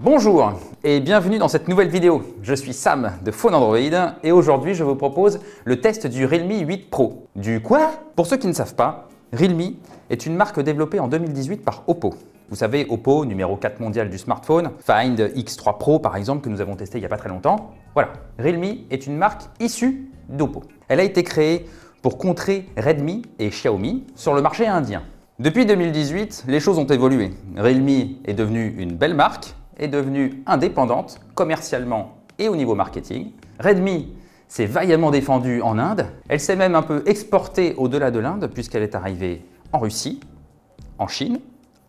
Bonjour et bienvenue dans cette nouvelle vidéo. Je suis Sam de Phone Android et aujourd'hui je vous propose le test du Realme 8 Pro. Du quoi? Pour ceux qui ne savent pas, Realme est une marque développée en 2018 par Oppo. Vous savez, Oppo, numéro 4 mondial du smartphone, Find X3 Pro par exemple que nous avons testé il n'y a pas très longtemps. Voilà, Realme est une marque issue d'Oppo. Elle a été créée pour contrer Redmi et Xiaomi sur le marché indien. Depuis 2018, les choses ont évolué. Realme est devenue une belle marque, est devenue indépendante commercialement et au niveau marketing. Redmi s'est vaillamment défendue en Inde. Elle s'est même un peu exportée au-delà de l'Inde puisqu'elle est arrivée en Russie, en Chine,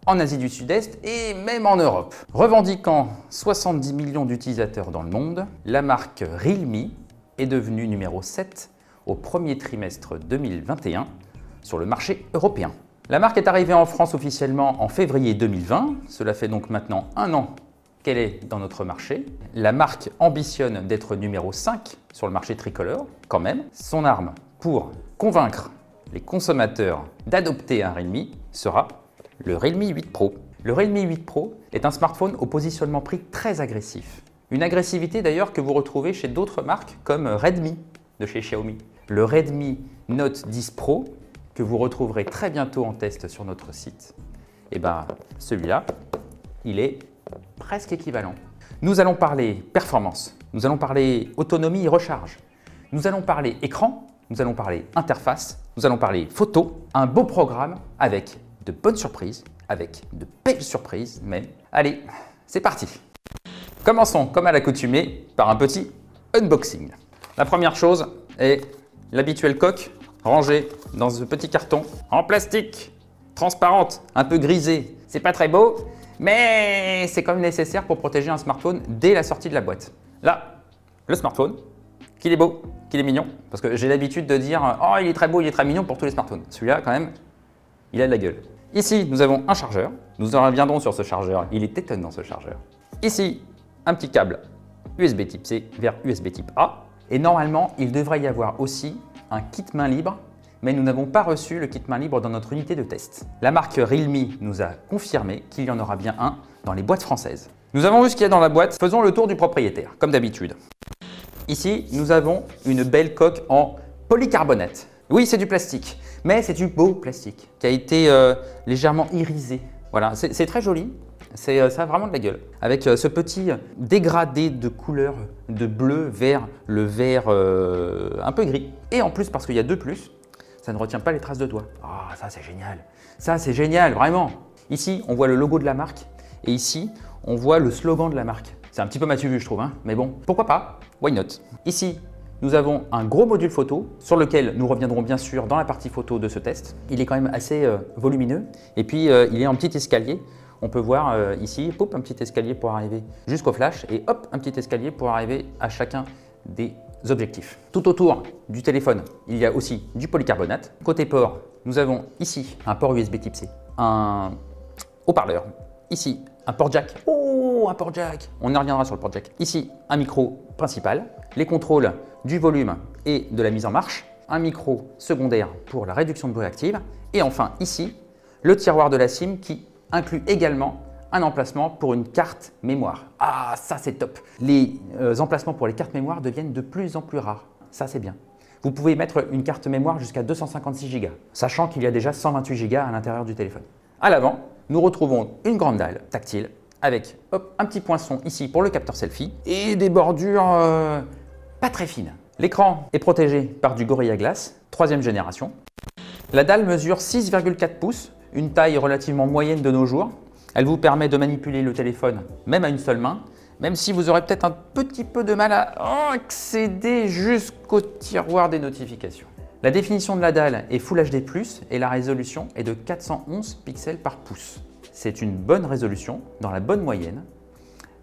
en Asie du Sud-Est et même en Europe. Revendiquant 70 millions d'utilisateurs dans le monde, la marque Realme est devenue numéro 7 au premier trimestre 2021 sur le marché européen. La marque est arrivée en France officiellement en février 2020. Cela fait donc maintenant un an qu'elle est dans notre marché. La marque ambitionne d'être numéro 5 sur le marché tricolore, quand même. Son arme pour convaincre les consommateurs d'adopter un Realme sera le Realme 8 Pro. Le Realme 8 Pro est un smartphone au positionnement prix très agressif. Une agressivité d'ailleurs que vous retrouvez chez d'autres marques comme Redmi de chez Xiaomi. Le Redmi Note 10 Pro que vous retrouverez très bientôt en test sur notre site, et ben celui-là, il est presque équivalent. Nous allons parler performance, nous allons parler autonomie et recharge, nous allons parler écran, nous allons parler interface, nous allons parler photo, un beau programme avec de bonnes surprises, avec de belles surprises même. Allez, c'est parti! Commençons comme à l'accoutumée par un petit unboxing. La première chose est l'habituelle coque rangée dans ce petit carton en plastique, transparente, un peu grisée. C'est pas très beau, mais c'est quand même nécessaire pour protéger un smartphone dès la sortie de la boîte. Là, le smartphone, qu'il est beau, qu'il est mignon, parce que j'ai l'habitude de dire « Oh, il est très beau, il est très mignon » pour tous les smartphones. Celui-là, quand même, il a de la gueule. Ici, nous avons un chargeur. Nous en reviendrons sur ce chargeur. Il est étonnant, ce chargeur. Ici, un petit câble USB type C vers USB type A. Et normalement, il devrait y avoir aussi un kit main libre, mais nous n'avons pas reçu le kit main libre dans notre unité de test. La marque Realme nous a confirmé qu'il y en aura bien un dans les boîtes françaises. Nous avons vu ce qu'il y a dans la boîte. Faisons le tour du propriétaire, comme d'habitude. Ici, nous avons une belle coque en polycarbonate. Oui, c'est du plastique, mais c'est du beau plastique qui a été légèrement irisé. Voilà, c'est très joli. Ça a vraiment de la gueule. Avec ce petit dégradé de couleur de bleu vers le vert un peu gris. Et en plus, parce qu'il y a deux plus, ça ne retient pas les traces de doigts. Ah, ça c'est génial. Ça c'est génial, vraiment. Ici, on voit le logo de la marque et ici, on voit le slogan de la marque. C'est un petit peu Mathieu vu, je trouve, hein, mais bon, pourquoi pas? Why not? Ici, nous avons un gros module photo sur lequel nous reviendrons bien sûr dans la partie photo de ce test. Il est quand même assez volumineux et puis il est en petit escalier. On peut voir ici, hop, un petit escalier pour arriver jusqu'au flash et hop, un petit escalier pour arriver à chacun des objectifs. Tout autour du téléphone, il y a aussi du polycarbonate. Côté port, nous avons ici un port USB type C, un haut-parleur, ici un port jack. Oh, un port jack! On y reviendra sur le port jack. Ici, un micro principal, les contrôles du volume et de la mise en marche, un micro secondaire pour la réduction de bruit active et enfin ici, le tiroir de la SIM qui inclut également un emplacement pour une carte mémoire. Ah, ça c'est top! Les emplacements pour les cartes mémoire deviennent de plus en plus rares. Ça c'est bien. Vous pouvez mettre une carte mémoire jusqu'à 256 Go, sachant qu'il y a déjà 128 Go à l'intérieur du téléphone. À l'avant, nous retrouvons une grande dalle tactile avec hop, un petit poinçon ici pour le capteur selfie et des bordures pas très fines. L'écran est protégé par du Gorilla Glass, 3e génération. La dalle mesure 6,4 pouces, une taille relativement moyenne de nos jours. Elle vous permet de manipuler le téléphone même à une seule main, même si vous aurez peut-être un petit peu de mal à accéder jusqu'au tiroir des notifications. La définition de la dalle est Full HD+, et la résolution est de 411 pixels par pouce. C'est une bonne résolution, dans la bonne moyenne.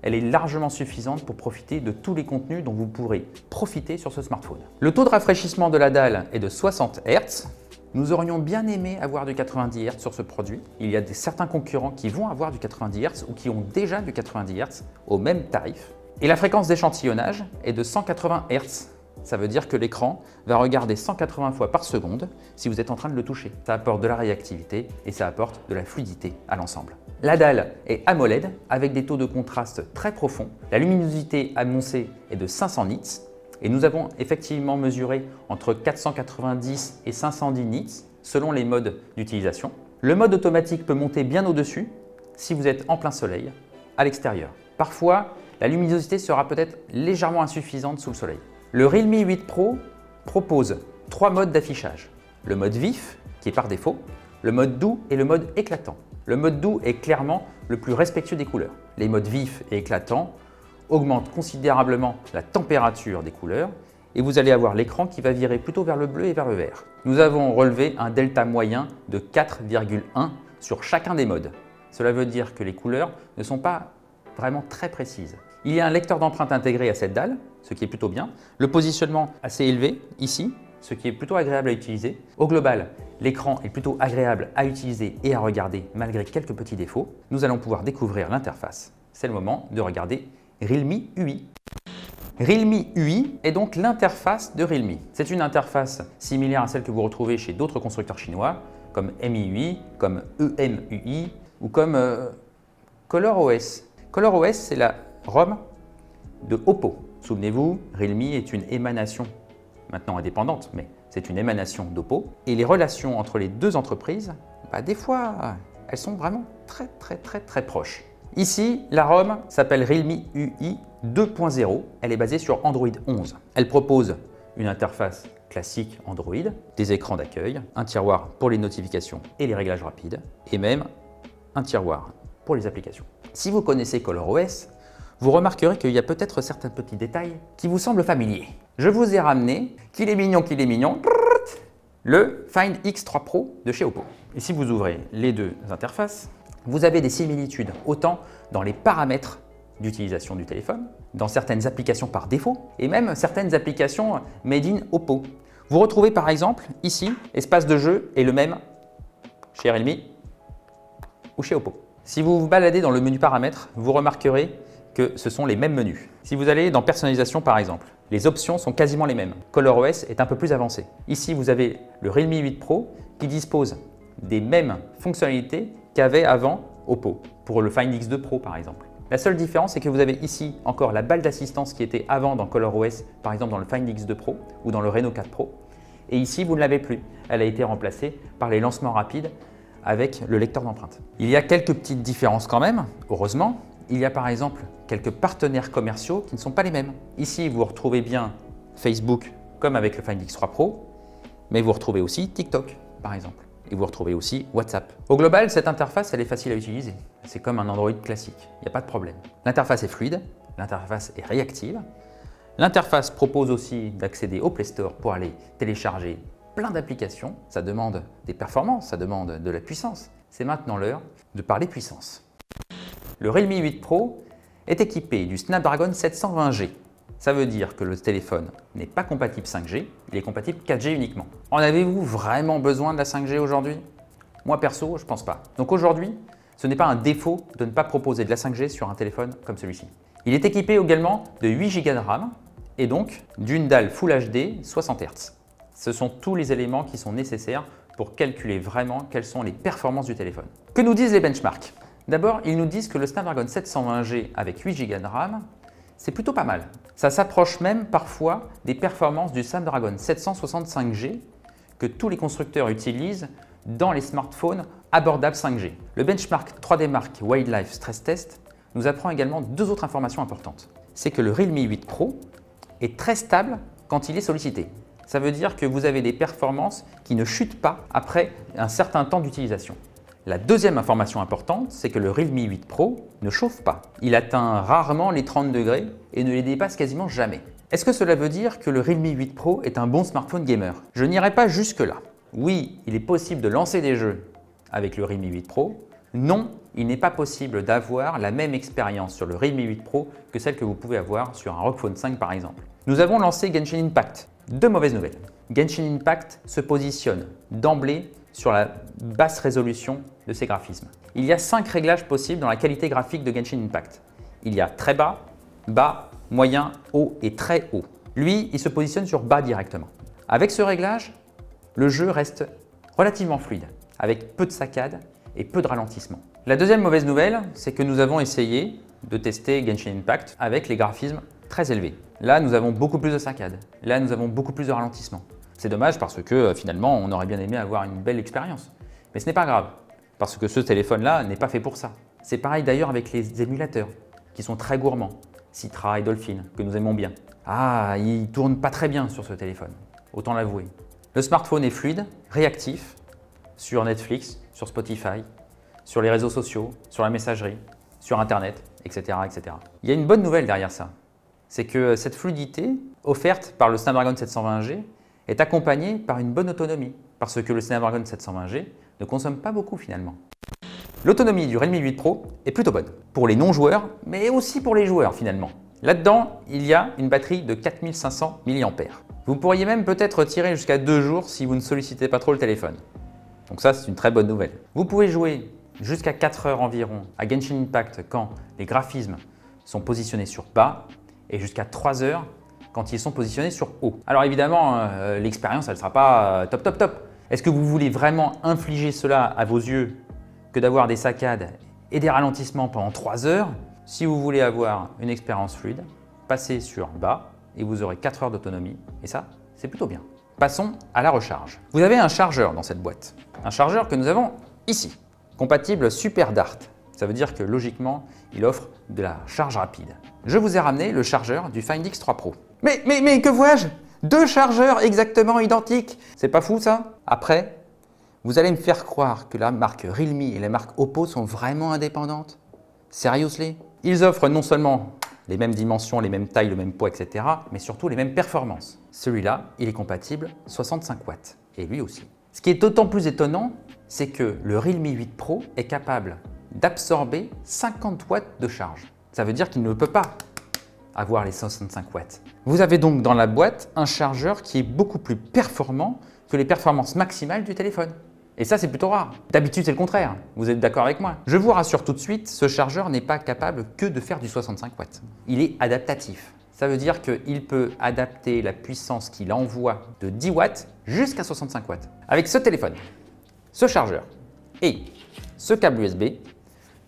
Elle est largement suffisante pour profiter de tous les contenus dont vous pourrez profiter sur ce smartphone. Le taux de rafraîchissement de la dalle est de 60 Hz. Nous aurions bien aimé avoir du 90 Hz sur ce produit. Il y a certains concurrents qui vont avoir du 90 Hz ou qui ont déjà du 90 Hz au même tarif. Et la fréquence d'échantillonnage est de 180 Hz. Ça veut dire que l'écran va regarder 180 fois par seconde si vous êtes en train de le toucher. Ça apporte de la réactivité et ça apporte de la fluidité à l'ensemble. La dalle est AMOLED avec des taux de contraste très profonds. La luminosité annoncée est de 500 nits et nous avons effectivement mesuré entre 490 et 510 nits selon les modes d'utilisation. Le mode automatique peut monter bien au-dessus si vous êtes en plein soleil, à l'extérieur. Parfois, la luminosité sera peut-être légèrement insuffisante sous le soleil. Le Realme 8 Pro propose 3 modes d'affichage. Le mode vif, qui est par défaut, le mode doux et le mode éclatant. Le mode doux est clairement le plus respectueux des couleurs. Les modes vifs et éclatants augmentent considérablement la température des couleurs et vous allez avoir l'écran qui va virer plutôt vers le bleu et vers le vert. Nous avons relevé un delta moyen de 4,1 sur chacun des modes. Cela veut dire que les couleurs ne sont pas vraiment très précises. Il y a un lecteur d'empreintes intégré à cette dalle, ce qui est plutôt bien. Le positionnement assez élevé ici, ce qui est plutôt agréable à utiliser. Au global, l'écran est plutôt agréable à utiliser et à regarder malgré quelques petits défauts. Nous allons pouvoir découvrir l'interface. C'est le moment de regarder Realme UI. Realme UI est donc l'interface de Realme. C'est une interface similaire à celle que vous retrouvez chez d'autres constructeurs chinois, comme MIUI, comme EMUI ou comme ColorOS. ColorOS, c'est la ROM de Oppo. Souvenez-vous, Realme est une émanation, maintenant indépendante, mais c'est une émanation d'Oppo. Et les relations entre les deux entreprises, des fois, elles sont vraiment très proches. Ici, la ROM s'appelle Realme UI 2.0. Elle est basée sur Android 11. Elle propose une interface classique Android, des écrans d'accueil, un tiroir pour les notifications et les réglages rapides, et même un tiroir pour les applications. Si vous connaissez ColorOS, vous remarquerez qu'il y a peut-être certains petits détails qui vous semblent familiers. Je vous ai ramené, qu'il est mignon, le Find X3 Pro de chez Oppo. Et si vous ouvrez les deux interfaces, vous avez des similitudes autant dans les paramètres d'utilisation du téléphone, dans certaines applications par défaut et même certaines applications made in Oppo. Vous retrouvez par exemple ici, espace de jeu est le même chez Realme ou chez Oppo. Si vous vous baladez dans le menu paramètres, vous remarquerez que ce sont les mêmes menus. Si vous allez dans personnalisation par exemple, les options sont quasiment les mêmes. ColorOS est un peu plus avancé. Ici, vous avez le Realme 8 Pro qui dispose des mêmes fonctionnalités qu'avait avant Oppo, pour le Find X2 Pro par exemple. La seule différence, c'est que vous avez ici encore la balle d'assistance qui était avant dans ColorOS, par exemple dans le Find X2 Pro ou dans le Reno 4 Pro. Et ici, vous ne l'avez plus. Elle a été remplacée par les lancements rapides avec le lecteur d'empreintes. Il y a quelques petites différences quand même, heureusement. Il y a par exemple quelques partenaires commerciaux qui ne sont pas les mêmes. Ici, vous retrouvez bien Facebook comme avec le Find X3 Pro, mais vous retrouvez aussi TikTok par exemple. Et vous retrouvez aussi WhatsApp. Au global, cette interface, elle est facile à utiliser. C'est comme un Android classique, il n'y a pas de problème. L'interface est fluide, l'interface est réactive. L'interface propose aussi d'accéder au Play Store pour aller télécharger plein d'applications. Ça demande des performances, ça demande de la puissance. C'est maintenant l'heure de parler puissance. Le Realme 8 Pro est équipé du Snapdragon 720G. Ça veut dire que le téléphone n'est pas compatible 5G, il est compatible 4G uniquement. En avez-vous vraiment besoin de la 5G aujourd'hui? Moi perso, je pense pas. Donc aujourd'hui, ce n'est pas un défaut de ne pas proposer de la 5G sur un téléphone comme celui-ci. Il est équipé également de 8 Go de RAM et donc d'une dalle Full HD 60 Hz. Ce sont tous les éléments qui sont nécessaires pour calculer vraiment quelles sont les performances du téléphone. Que nous disent les benchmarks? D'abord, ils nous disent que le Snapdragon 720G avec 8 Go de RAM, c'est plutôt pas mal. Ça s'approche même parfois des performances du Snapdragon 765G que tous les constructeurs utilisent dans les smartphones abordables 5G. Le benchmark 3D Mark Wildlife Stress Test nous apprend également deux autres informations importantes. C'est que le Realme 8 Pro est très stable quand il est sollicité. Ça veut dire que vous avez des performances qui ne chutent pas après un certain temps d'utilisation. La deuxième information importante, c'est que le Realme 8 Pro ne chauffe pas. Il atteint rarement les 30 degrés et ne les dépasse quasiment jamais. Est-ce que cela veut dire que le Realme 8 Pro est un bon smartphone gamer? Je n'irai pas jusque-là. Oui, il est possible de lancer des jeux avec le Realme 8 Pro. Non, il n'est pas possible d'avoir la même expérience sur le Realme 8 Pro que celle que vous pouvez avoir sur un ROG Phone 5 par exemple. Nous avons lancé Genshin Impact. Deux mauvaises nouvelles. Genshin Impact se positionne d'emblée sur la basse résolution de ses graphismes. Il y a 5 réglages possibles dans la qualité graphique de Genshin Impact. Il y a très bas, bas, moyen, haut et très haut. Lui, il se positionne sur bas directement. Avec ce réglage, le jeu reste relativement fluide, avec peu de saccades et peu de ralentissement. La deuxième mauvaise nouvelle, c'est que nous avons essayé de tester Genshin Impact avec les graphismes très élevés. Là, nous avons beaucoup plus de saccades. Là, nous avons beaucoup plus de ralentissement. C'est dommage parce que finalement, on aurait bien aimé avoir une belle expérience. Mais ce n'est pas grave, parce que ce téléphone-là n'est pas fait pour ça. C'est pareil d'ailleurs avec les émulateurs, qui sont très gourmands. Citra et Dolphin, que nous aimons bien. Ah, ils ne tournent pas très bien sur ce téléphone, autant l'avouer. Le smartphone est fluide, réactif, sur Netflix, sur Spotify, sur les réseaux sociaux, sur la messagerie, sur Internet, etc., etc. Il y a une bonne nouvelle derrière ça. C'est que cette fluidité offerte par le Snapdragon 720G est accompagnée par une bonne autonomie, parce que le Snapdragon 720G ne consomme pas beaucoup finalement. L'autonomie du Realme 8 Pro est plutôt bonne, pour les non-joueurs, mais aussi pour les joueurs finalement. Là-dedans, il y a une batterie de 4500 mAh. Vous pourriez même peut-être tirer jusqu'à 2 jours si vous ne sollicitez pas trop le téléphone. Donc ça, c'est une très bonne nouvelle. Vous pouvez jouer jusqu'à 4 heures environ à Genshin Impact quand les graphismes sont positionnés sur bas et jusqu'à 3 heures quand ils sont positionnés sur haut. Alors évidemment, l'expérience, elle ne sera pas top. Est-ce que vous voulez vraiment infliger cela à vos yeux que d'avoir des saccades et des ralentissements pendant 3 heures? Si vous voulez avoir une expérience fluide, passez sur bas et vous aurez 4 heures d'autonomie et ça, c'est plutôt bien. Passons à la recharge. Vous avez un chargeur dans cette boîte. Un chargeur que nous avons ici, compatible Super Dart. Ça veut dire que logiquement, il offre de la charge rapide. Je vous ai ramené le chargeur du Find X3 Pro. Mais que vois-je? 2 chargeurs exactement identiques. C'est pas fou ça? Après, vous allez me faire croire que la marque Realme et la marque Oppo sont vraiment indépendantes? Seriously? Ils offrent non seulement les mêmes dimensions, les mêmes tailles, le même poids, etc., mais surtout les mêmes performances. Celui-là, il est compatible 65 watts, et lui aussi. Ce qui est d'autant plus étonnant, c'est que le Realme 8 Pro est capable d'absorber 50 watts de charge. Ça veut dire qu'il ne peut pas avoir les 65 watts. Vous avez donc dans la boîte un chargeur qui est beaucoup plus performant que les performances maximales du téléphone. Et ça, c'est plutôt rare. D'habitude, c'est le contraire. Vous êtes d'accord avec moi? Je vous rassure tout de suite, ce chargeur n'est pas capable que de faire du 65 watts. Il est adaptatif. Ça veut dire qu'il peut adapter la puissance qu'il envoie de 10 watts jusqu'à 65 watts. Avec ce téléphone, ce chargeur et ce câble USB,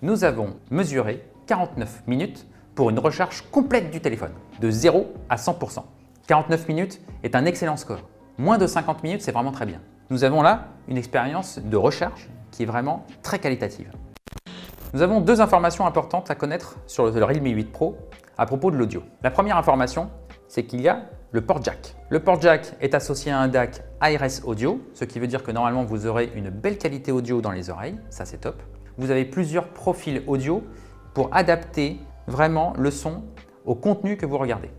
nous avons mesuré 49 minutes pour une recharge complète du téléphone, de 0 à 100%. 49 minutes est un excellent score. Moins de 50 minutes, c'est vraiment très bien. Nous avons là une expérience de recharge qui est vraiment très qualitative. Nous avons 2 informations importantes à connaître sur le Realme 8 Pro à propos de l'audio. La première information, c'est qu'il y a le port jack. Le port jack est associé à un DAC ARS audio, ce qui veut dire que normalement vous aurez une belle qualité audio dans les oreilles, ça c'est top. Vous avez plusieurs profils audio pour adapter vraiment le son au contenu que vous regardez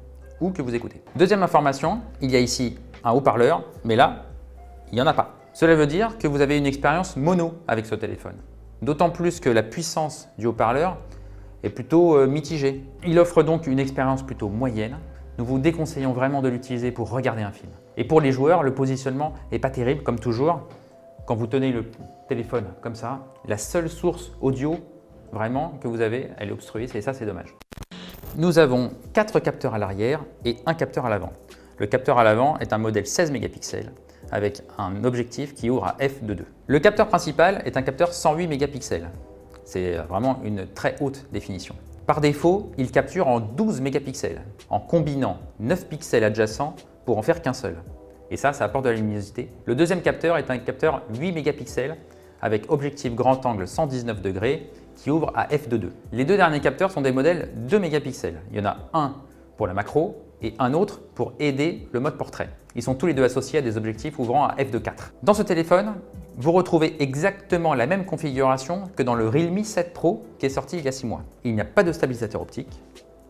ou que vous écoutez. Deuxième information, il y a ici un haut-parleur, mais là, il n'y en a pas. Cela veut dire que vous avez une expérience mono avec ce téléphone. D'autant plus que la puissance du haut-parleur est plutôt mitigée. Il offre donc une expérience plutôt moyenne. Nous vous déconseillons vraiment de l'utiliser pour regarder un film. Et pour les joueurs, le positionnement n'est pas terrible comme toujours. Quand vous tenez le téléphone comme ça, la seule source audio vraiment que vous avez, elle est obstruée et ça c'est dommage. Nous avons 4 capteurs à l'arrière et un capteur à l'avant. Le capteur à l'avant est un modèle 16 mégapixels avec un objectif qui ouvre à f2.2. Le capteur principal est un capteur 108 mégapixels. C'est vraiment une très haute définition. Par défaut, il capture en 12 mégapixels en combinant 9 pixels adjacents pour en faire qu'un seul. Et ça apporte de la luminosité. Le deuxième capteur est un capteur 8 mégapixels avec objectif grand angle 119 degrés qui ouvre à f2.2. Les 2 derniers capteurs sont des modèles 2 mégapixels. Il y en a un pour la macro et un autre pour aider le mode portrait. Ils sont tous les deux associés à des objectifs ouvrant à f2.4. Dans ce téléphone, vous retrouvez exactement la même configuration que dans le Realme 7 Pro qui est sorti il y a 6 mois. Il n'y a pas de stabilisateur optique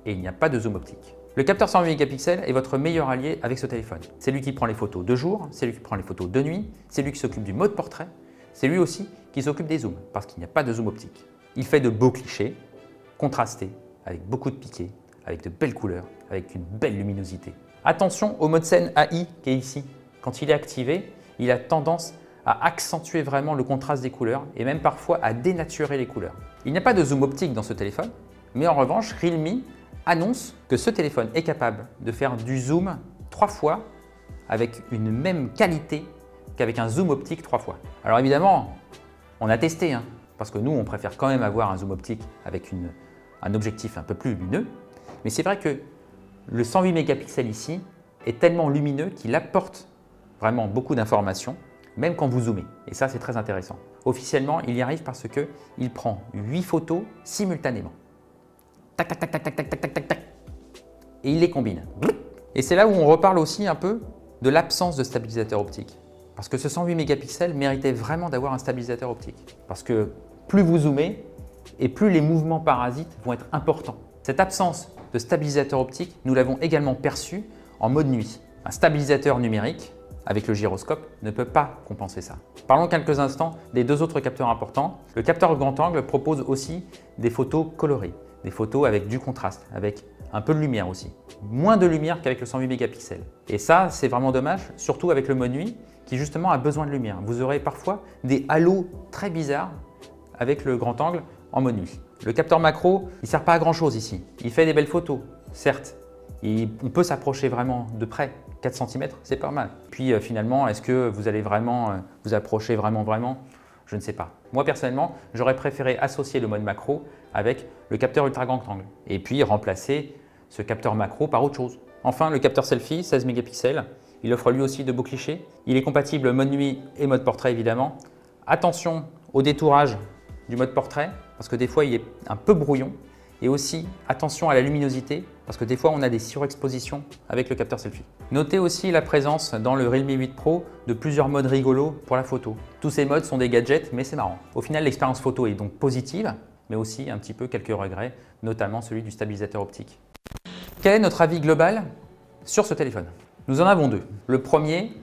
et il n'y a pas de zoom optique. Le capteur 108 mégapixels est votre meilleur allié avec ce téléphone. C'est lui qui prend les photos de jour, c'est lui qui prend les photos de nuit, c'est lui qui s'occupe du mode portrait, c'est lui aussi qui s'occupe des zooms parce qu'il n'y a pas de zoom optique. Il fait de beaux clichés, contrastés, avec beaucoup de piqués, avec de belles couleurs, avec une belle luminosité. Attention au mode scène AI qui est ici. Quand il est activé, il a tendance à accentuer vraiment le contraste des couleurs et même parfois à dénaturer les couleurs. Il n'y a pas de zoom optique dans ce téléphone, mais en revanche, Realme annonce que ce téléphone est capable de faire du zoom 3 fois avec une même qualité qu'avec un zoom optique 3 fois. Alors évidemment, on a testé, parce que nous, on préfère quand même avoir un zoom optique avec un objectif un peu plus lumineux. Mais c'est vrai que le 108 mégapixels ici est tellement lumineux qu'il apporte vraiment beaucoup d'informations, même quand vous zoomez. Et ça, c'est très intéressant. Officiellement, il y arrive parce qu'il prend 8 photos simultanément. Tac, tac, tac, tac, tac, tac, tac, tac, tac, tac. Et il les combine. Et c'est là où on reparle aussi un peu de l'absence de stabilisateur optique. Parce que ce 108 mégapixels méritait vraiment d'avoir un stabilisateur optique. Parce que plus vous zoomez et plus les mouvements parasites vont être importants. Cette absence de stabilisateur optique, nous l'avons également perçu en mode nuit. Un stabilisateur numérique avec le gyroscope ne peut pas compenser ça. Parlons quelques instants des 2 autres capteurs importants. Le capteur grand angle propose aussi des photos colorées, des photos avec du contraste, avec un peu de lumière aussi. Moins de lumière qu'avec le 108 mégapixels. Et ça, c'est vraiment dommage, surtout avec le mode nuit qui justement a besoin de lumière. Vous aurez parfois des halos très bizarres avec le grand angle en mode nuit. Le capteur macro, il ne sert pas à grand chose ici. Il fait des belles photos, certes. On peut s'approcher vraiment de près. 4 cm, c'est pas mal. Puis finalement, est-ce que vous allez vraiment vous approcher vraiment? Je ne sais pas. Moi personnellement, j'aurais préféré associer le mode macro avec le capteur ultra grand angle et puis remplacer ce capteur macro par autre chose. Enfin, le capteur selfie, 16 mégapixels, il offre lui aussi de beaux clichés. Il est compatible mode nuit et mode portrait évidemment. Attention au détourage du mode portrait parce que des fois il est un peu brouillon. Et aussi attention à la luminosité parce que des fois on a des surexpositions avec le capteur selfie. Notez aussi la présence dans le Realme 8 Pro de plusieurs modes rigolos pour la photo. Tous ces modes sont des gadgets mais c'est marrant. Au final l'expérience photo est donc positive mais aussi un petit peu quelques regrets, notamment celui du stabilisateur optique. Quel est notre avis global sur ce téléphone? Nous en avons 2. Le premier,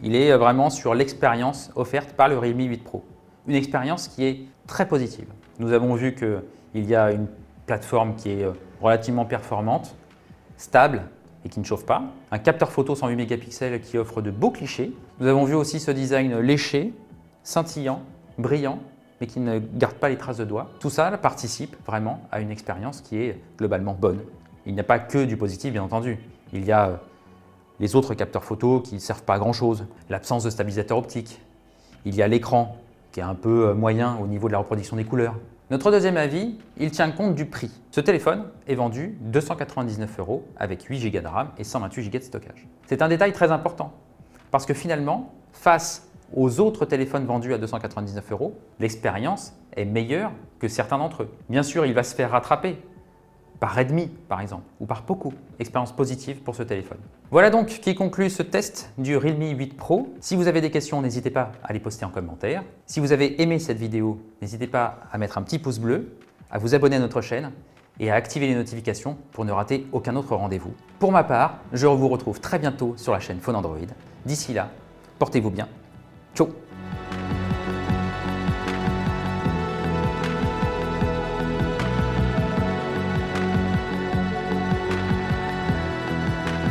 il est vraiment sur l'expérience offerte par le Realme 8 Pro. Une expérience qui est très positive. Nous avons vu qu'il y a une plateforme qui est relativement performante, stable et qui ne chauffe pas. Un capteur photo 108 mégapixels qui offre de beaux clichés. Nous avons vu aussi ce design léché, scintillant, brillant, mais qui ne garde pas les traces de doigts. Tout ça participe vraiment à une expérience qui est globalement bonne. Il n'y a pas que du positif, bien entendu. Il y a les autres capteurs photo qui ne servent pas à grand chose, l'absence de stabilisateur optique. Il y a l'écran qui est un peu moyen au niveau de la reproduction des couleurs. Notre deuxième avis, il tient compte du prix. Ce téléphone est vendu 299 € avec 8 Go de RAM et 128 Go de stockage. C'est un détail très important parce que finalement, face aux autres téléphones vendus à 299 €, l'expérience est meilleure que certains d'entre eux. Bien sûr, il va se faire rattraper par Redmi par exemple ou par Poco. Expérience positive pour ce téléphone. Voilà donc qui conclut ce test du Realme 8 Pro. Si vous avez des questions, n'hésitez pas à les poster en commentaire. Si vous avez aimé cette vidéo, n'hésitez pas à mettre un petit pouce bleu, à vous abonner à notre chaîne et à activer les notifications pour ne rater aucun autre rendez-vous. Pour ma part, je vous retrouve très bientôt sur la chaîne Phone Android. D'ici là, portez-vous bien. Ciao!